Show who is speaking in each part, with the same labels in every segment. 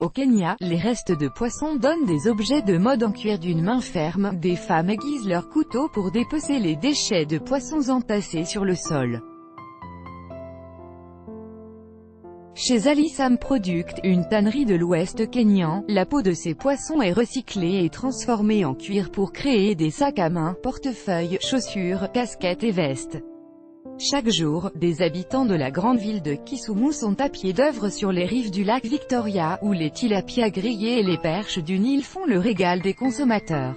Speaker 1: Au Kenya, les restes de poissons donnent des objets de mode en cuir d'une main ferme. Des femmes aiguisent leurs couteaux pour dépecer les déchets de poissons entassés sur le sol. Chez Alisam Product, une tannerie de l'Ouest kényan, la peau de ces poissons est recyclée et transformée en cuir pour créer des sacs à main, portefeuilles, chaussures, casquettes et vestes. Chaque jour, des habitants de la grande ville de Kisumu sont à pied d'œuvre sur les rives du lac Victoria, où les tilapias grillés et les perches du Nil font le régal des consommateurs.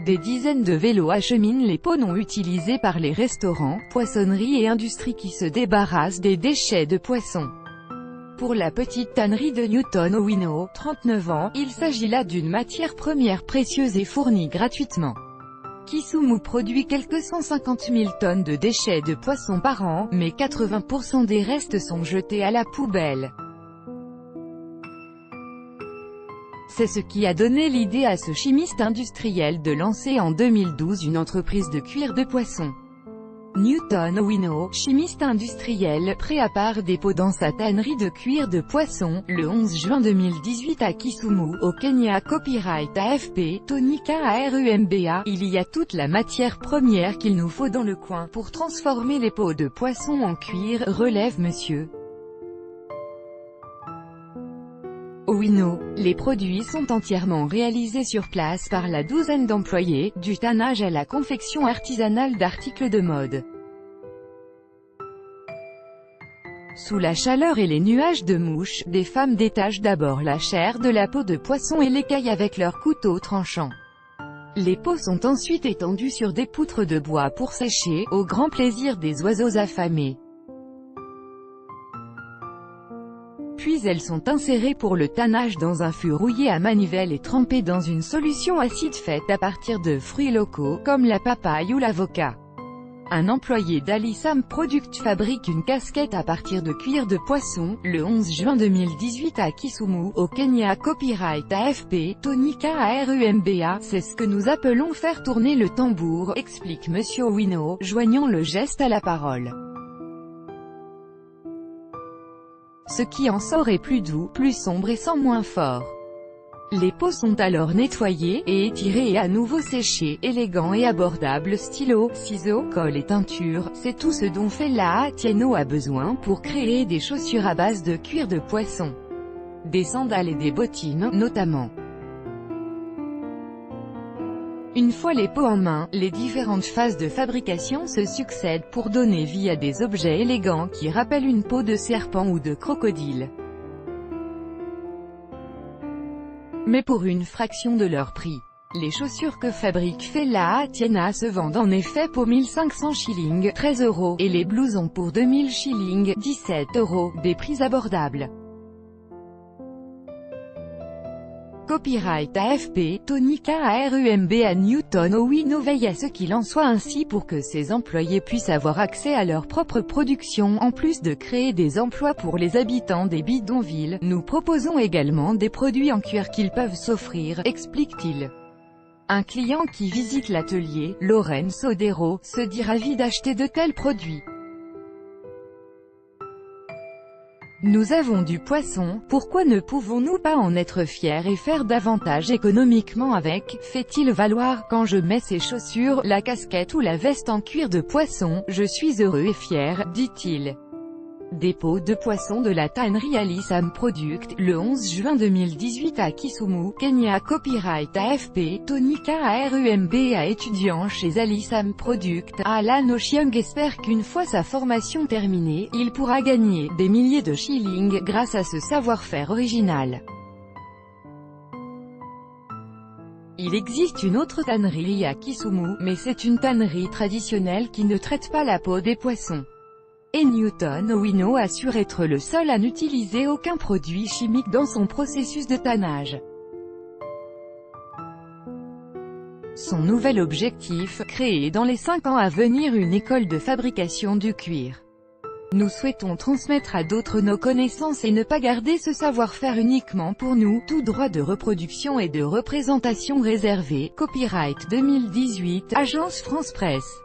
Speaker 1: Des dizaines de vélos acheminent les peaux non utilisées par les restaurants, poissonneries et industries qui se débarrassent des déchets de poissons. Pour la petite tannerie de Newton Owino, 39 ans, il s'agit là d'une matière première précieuse et fournie gratuitement. Kisumu produit quelques 150 000 tonnes de déchets de poissons par an, mais 80% des restes sont jetés à la poubelle. C'est ce qui a donné l'idée à ce chimiste industriel de lancer en 2012 une entreprise de cuir de poisson. Newton Owino, chimiste industriel, prépare des pots dans sa tannerie de cuir de poisson, le 11 juin 2018 à Kisumu, au Kenya. Copyright AFP, Tonika ARUMBA. Il y a toute la matière première qu'il nous faut dans le coin pour transformer les peaux de poisson en cuir, relève monsieur Owino. Les produits sont entièrement réalisés sur place par la douzaine d'employés, du tannage à la confection artisanale d'articles de mode. Sous la chaleur et les nuages de mouches, des femmes détachent d'abord la chair de la peau de poisson et l'écaillent avec leurs couteaux tranchants. Les peaux sont ensuite étendues sur des poutres de bois pour sécher, au grand plaisir des oiseaux affamés. Puis elles sont insérées pour le tannage dans un fût rouillé à manivelle et trempées dans une solution acide faite à partir de fruits locaux, comme la papaye ou l'avocat. Un employé d'Alisam Product fabrique une casquette à partir de cuir de poisson, le 11 juin 2018 à Kisumu, au Kenya. Copyright AFP, Tonika ARUMBA. C'est ce que nous appelons faire tourner le tambour, explique monsieur Owino, joignant le geste à la parole. Ce qui en sort est plus doux, plus sombre et sent moins fort. Les peaux sont alors nettoyées, et étirées et à nouveau séchées, élégant et abordable. Stylo, ciseaux, colle et teinture, c'est tout ce dont Fela Atieno a besoin pour créer des chaussures à base de cuir de poisson. Des sandales et des bottines, notamment. Une fois les peaux en main, les différentes phases de fabrication se succèdent pour donner vie à des objets élégants qui rappellent une peau de serpent ou de crocodile. Mais pour une fraction de leur prix. Les chaussures que fabrique Fela Atieno se vendent en effet pour 1500 shillings, 13 €, et les blousons pour 2000 shillings, 17 €, des prix abordables. Copyright AFP, Tonika ARUMBA. Newton Owino veille à ce qu'il en soit ainsi pour que ses employés puissent avoir accès à leur propre production. En plus de créer des emplois pour les habitants des bidonvilles, nous proposons également des produits en cuir qu'ils peuvent s'offrir, explique-t-il. Un client qui visite l'atelier, Lorenzo Dero, se dit ravi d'acheter de tels produits. Nous avons du poisson, pourquoi ne pouvons-nous pas en être fiers et faire davantage économiquement avec, fait-il valoir. Quand je mets ces chaussures, la casquette ou la veste en cuir de poisson, je suis heureux et fier, dit-il. Des peaux de poisson de la tannerie Alisam Product, le 11 juin 2018 à Kisumu, Kenya. Copyright AFP, Tonika ARUMBA. Étudiant chez Alisam Product, Alan Ochieng espère qu'une fois sa formation terminée, il pourra gagner des milliers de shillings grâce à ce savoir-faire original. Il existe une autre tannerie à Kisumu, mais c'est une tannerie traditionnelle qui ne traite pas la peau des poissons. Et Newton Owino assure être le seul à n'utiliser aucun produit chimique dans son processus de tannage. Son nouvel objectif, créer dans les 5 ans à venir une école de fabrication du cuir. Nous souhaitons transmettre à d'autres nos connaissances et ne pas garder ce savoir-faire uniquement pour nous. Tout droit de reproduction et de représentation réservé. Copyright 2018, Agence France Presse.